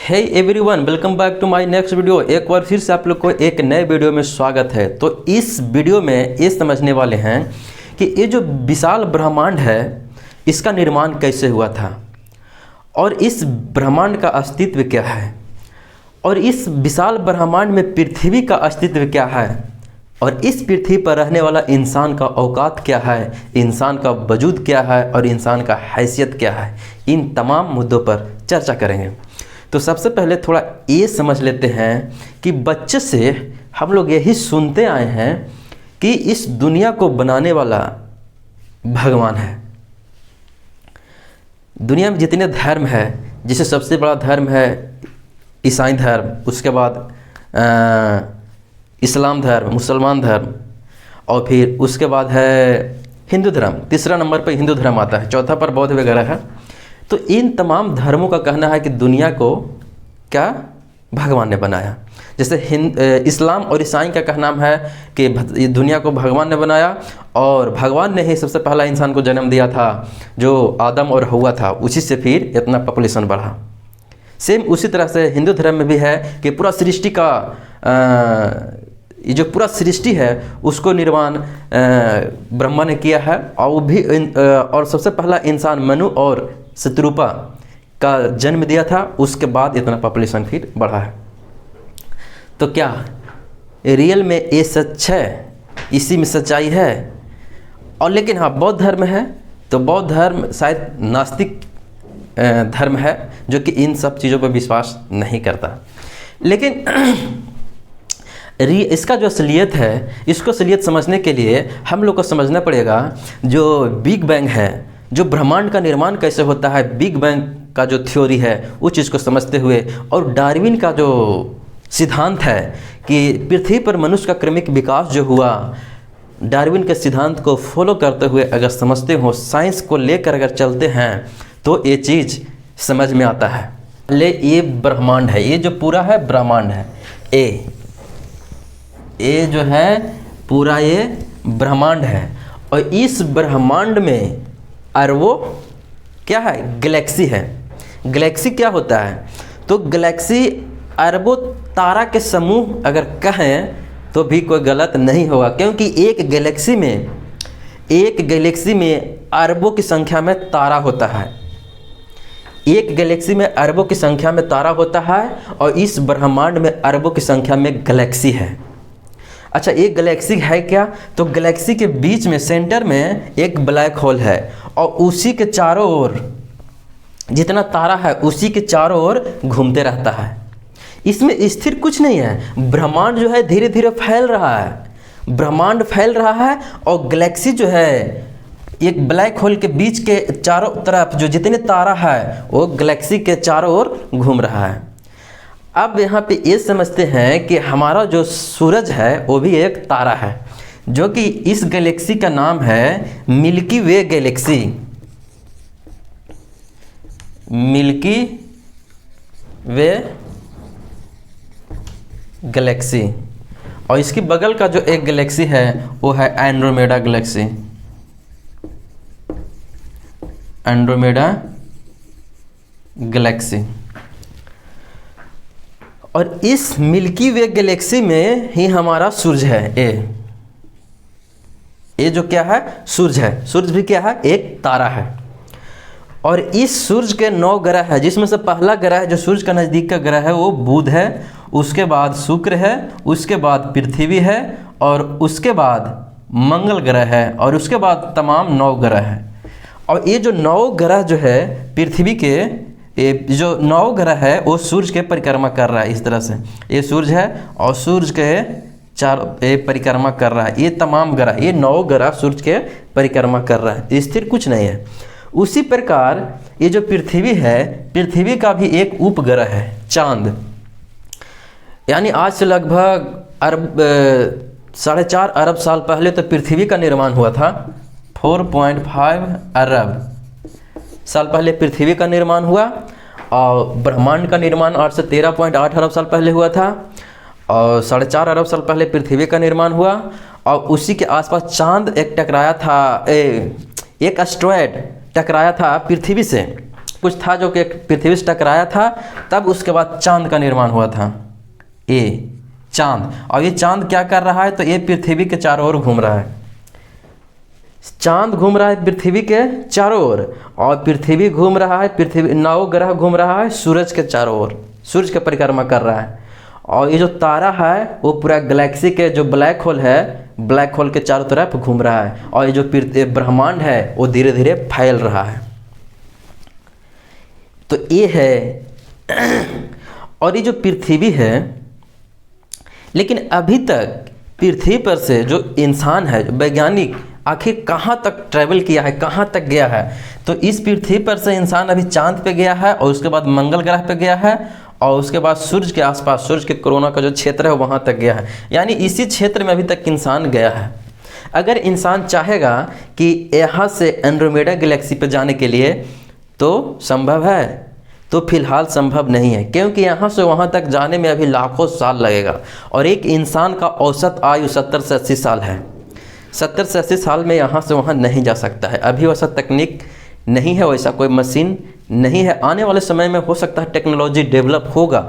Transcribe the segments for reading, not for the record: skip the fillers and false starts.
Hey everyone, welcome back to my next video. एक बार फिर से आप लोग को एक नए वीडियो में स्वागत है। तो इस वीडियो में ये समझने वाले हैं कि ये जो विशाल ब्रह्मांड है इसका निर्माण कैसे हुआ था और इस ब्रह्मांड का अस्तित्व क्या है और इस विशाल ब्रह्मांड में पृथ्वी का अस्तित्व क्या है और इस पृथ्वी पर रहने वाला इंसान का औकात क्या है, इंसान का वजूद क्या है और इंसान का हैसियत क्या है। इन तमाम मुद्दों पर चर्चा करेंगे। तो सबसे पहले थोड़ा ये समझ लेते हैं कि बच्चे से हम लोग यही सुनते आए हैं कि इस दुनिया को बनाने वाला भगवान है। दुनिया में जितने धर्म है, जिसे सबसे बड़ा धर्म है ईसाई धर्म, उसके बाद इस्लाम धर्म, मुसलमान धर्म और फिर उसके बाद है हिंदू धर्म। तीसरा नंबर पर हिंदू धर्म आता है, चौथा पर बौद्ध वगैरह है। तो इन तमाम धर्मों का कहना है कि दुनिया को क्या भगवान ने बनाया। जैसे इस्लाम और ईसाई का कहना है कि दुनिया को भगवान ने बनाया और भगवान ने ही सबसे पहला इंसान को जन्म दिया था जो आदम और हव्वा था, उसी से फिर इतना पॉपुलेशन बढ़ा। सेम उसी तरह से हिंदू धर्म में भी है कि पूरा सृष्टि का ये जो पूरा सृष्टि है उसको निर्माण ब्रह्मा ने किया है और वो भी और सबसे पहला इंसान मनु और शत्रुपा का जन्म दिया था, उसके बाद इतना पॉपुलेशन फिर बढ़ा है। तो क्या रियल में ये सच है, इसी में सच्चाई है? और लेकिन हाँ, बौद्ध धर्म है तो बौद्ध धर्म शायद नास्तिक धर्म है जो कि इन सब चीज़ों पर विश्वास नहीं करता। लेकिन इसका जो असलियत है, इसको असलियत समझने के लिए हम लोग को समझना पड़ेगा जो बिग बैंग है, जो ब्रह्मांड का निर्माण कैसे होता है, बिग बैंग का जो थ्योरी है उस चीज़ को समझते हुए, और डार्विन का जो सिद्धांत है कि पृथ्वी पर मनुष्य का क्रमिक विकास जो हुआ, डार्विन के सिद्धांत को फॉलो करते हुए अगर समझते हो, साइंस को लेकर अगर चलते हैं तो ये चीज़ समझ में आता है। ये ब्रह्मांड है, ये जो पूरा है ब्रह्मांड है, ये जो है पूरा ये ब्रह्मांड है। और इस ब्रह्मांड में अरबों क्या है, गैलेक्सी है। गैलेक्सी क्या होता है? तो गैलेक्सी अरबों तारा के समूह अगर कहें तो भी कोई गलत नहीं होगा, क्योंकि एक गैलेक्सी में अरबों की संख्या में तारा होता है। एक गैलेक्सी में अरबों की संख्या में तारा होता है और इस ब्रह्मांड में अरबों की संख्या में गैलेक्सी है। अच्छा, एक गैलेक्सी है क्या? तो गैलेक्सी के बीच में सेंटर में एक ब्लैक होल है और उसी के चारों ओर जितना तारा है उसी के चारों ओर घूमते रहता है। इसमें स्थिर कुछ नहीं है। ब्रह्मांड जो है धीरे धीरे फैल रहा है, ब्रह्मांड फैल रहा है और गैलेक्सी जो है एक ब्लैक होल के बीच के चारों तरफ जो जितने तारा है वो गैलेक्सी के चारों ओर घूम रहा है। अब यहाँ पे ये समझते हैं कि हमारा जो सूरज है वो भी एक तारा है, जो कि इस गैलेक्सी का नाम है मिल्की वे गैलेक्सी। मिल्की वे गैलेक्सी। और इसकी बगल का जो एक गैलेक्सी है वो है एंड्रोमेडा गैलेक्सी। Andromeda Galaxy. और इस मिल्की वे गैलेक्सी में ही हमारा सूरज है। ये जो क्या है, सूरज है। सूरज भी क्या है, एक तारा है। और इस सूरज के 9 ग्रह है, जिसमें से पहला ग्रह जो सूरज का नज़दीक का ग्रह है वो बुध है, उसके बाद शुक्र है, उसके बाद पृथ्वी है और उसके बाद मंगल ग्रह है और उसके बाद तमाम 9 ग्रह है। और ये जो 9 ग्रह जो है पृथ्वी के, ये जो 9 ग्रह है वो सूरज के परिक्रमा कर रहा है। इस तरह से ये सूरज है और सूरज के परिक्रमा कर रहा है। ये तमाम ग्रह, ये 9 ग्रह सूरज के परिक्रमा कर रहा है, स्थिर कुछ नहीं है। उसी प्रकार ये जो पृथ्वी है, पृथ्वी का भी एक उपग्रह है, चांद। यानी आज से लगभग 4.5 अरब साल पहले तो पृथ्वी का निर्माण हुआ था। 4.5 अरब साल पहले पृथ्वी का निर्माण हुआ और ब्रह्मांड का निर्माण 8 से 13.8 अरब साल पहले हुआ था और 4.5 अरब साल पहले पृथ्वी का निर्माण हुआ। और उसी के आसपास चांद एक टकराया था, एक एस्ट्रॉयड टकराया था पृथ्वी से। कुछ था जो कि पृथ्वी से टकराया था, तब उसके बाद चांद का निर्माण हुआ था। ये चांद, और ये चांद क्या कर रहा है, तो ये पृथ्वी के चारों ओर घूम रहा है। चांद घूम रहा है पृथ्वी के चारों ओर, और पृथ्वी घूम रहा है, पृथ्वी 9 ग्रह घूम रहा है सूरज के चारों ओर, सूरज की परिक्रमा कर रहा है। और ये जो तारा है वो पूरा गैलेक्सी के जो ब्लैक होल है, ब्लैक होल के चारों तरफ घूम रहा है। और ये जो ब्रह्मांड है वो धीरे धीरे फैल रहा है। तो ये है और ये जो पृथ्वी है, लेकिन अभी तक पृथ्वी पर से जो इंसान है, जो वैज्ञानिक, आखिर कहाँ तक ट्रैवल किया है, कहाँ तक गया है। तो इस पृथ्वी पर से इंसान अभी चांद पे गया है, और उसके बाद मंगल ग्रह पे गया है, और उसके बाद सूर्य के आसपास, सूर्य के कोरोना का जो क्षेत्र है वहाँ तक गया है। यानी इसी क्षेत्र में अभी तक इंसान गया है। अगर इंसान चाहेगा कि यहाँ से एंड्रोमेडा गैलेक्सी पे जाने के लिए, तो संभव है, तो फिलहाल संभव नहीं है, क्योंकि यहाँ से वहाँ तक जाने में अभी लाखों साल लगेगा। और एक इंसान का औसत आयु 70 से 80 साल है। 70 से 80 साल में यहाँ से वहाँ नहीं जा सकता है। अभी वैसा तकनीक नहीं है, वैसा कोई मशीन नहीं है। आने वाले समय में हो सकता है टेक्नोलॉजी डेवलप होगा,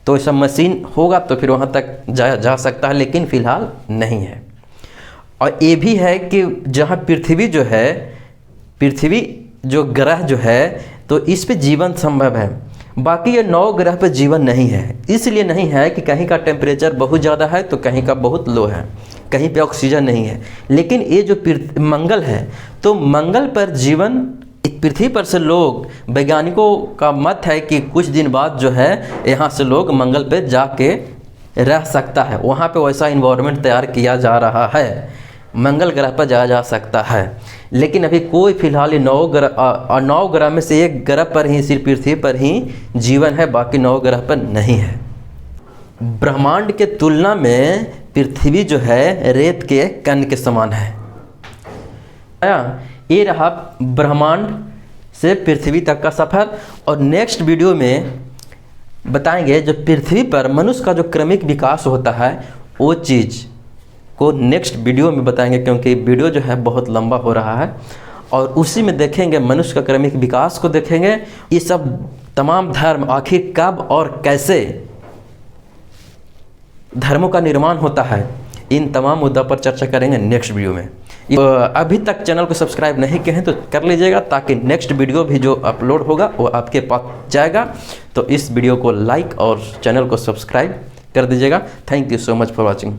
तो ऐसा मशीन होगा तो फिर वहाँ तक जा सकता है, लेकिन फ़िलहाल नहीं है। और ये भी है कि जहाँ पृथ्वी जो है, पृथ्वी जो ग्रह जो है, तो इस पे जीवन संभव है। बाकी ये 9 ग्रह पे जीवन नहीं है। इसलिए नहीं है कि कहीं का टेम्परेचर बहुत ज़्यादा है तो कहीं का बहुत लो है, कहीं पे ऑक्सीजन नहीं है। लेकिन ये जो मंगल है, तो मंगल पर जीवन, पृथ्वी पर से लोग, वैज्ञानिकों का मत है कि कुछ दिन बाद जो है यहाँ से लोग मंगल पे जाके रह सकता है। वहाँ पे वैसा इन्वायरमेंट तैयार किया जा रहा है, मंगल ग्रह पर जाया जा सकता है। लेकिन अभी कोई फिलहाल 9 ग्रह में से एक ग्रह पर ही, सिर्फ पृथ्वी पर ही जीवन है, बाकी 9 ग्रह पर नहीं है। ब्रह्मांड के तुलना में पृथ्वी जो है रेत के कण के समान है। ये रहा ब्रह्मांड से पृथ्वी तक का सफ़र। और नेक्स्ट वीडियो में बताएंगे जो पृथ्वी पर मनुष्य का जो क्रमिक विकास होता है, वो चीज़ को नेक्स्ट वीडियो में बताएंगे, क्योंकि वीडियो जो है बहुत लंबा हो रहा है। और उसी में देखेंगे मनुष्य का क्रमिक विकास को देखेंगे। ये सब तमाम धर्म आखिर कब और कैसे धर्मों का निर्माण होता है, इन तमाम मुद्दों पर चर्चा करेंगे नेक्स्ट वीडियो में। अभी तक चैनल को सब्सक्राइब नहीं किए हैं तो कर लीजिएगा, ताकि नेक्स्ट वीडियो भी जो अपलोड होगा वो आपके पास जाएगा। तो इस वीडियो को लाइक और चैनल को सब्सक्राइब कर दीजिएगा। Thank you so much for watching.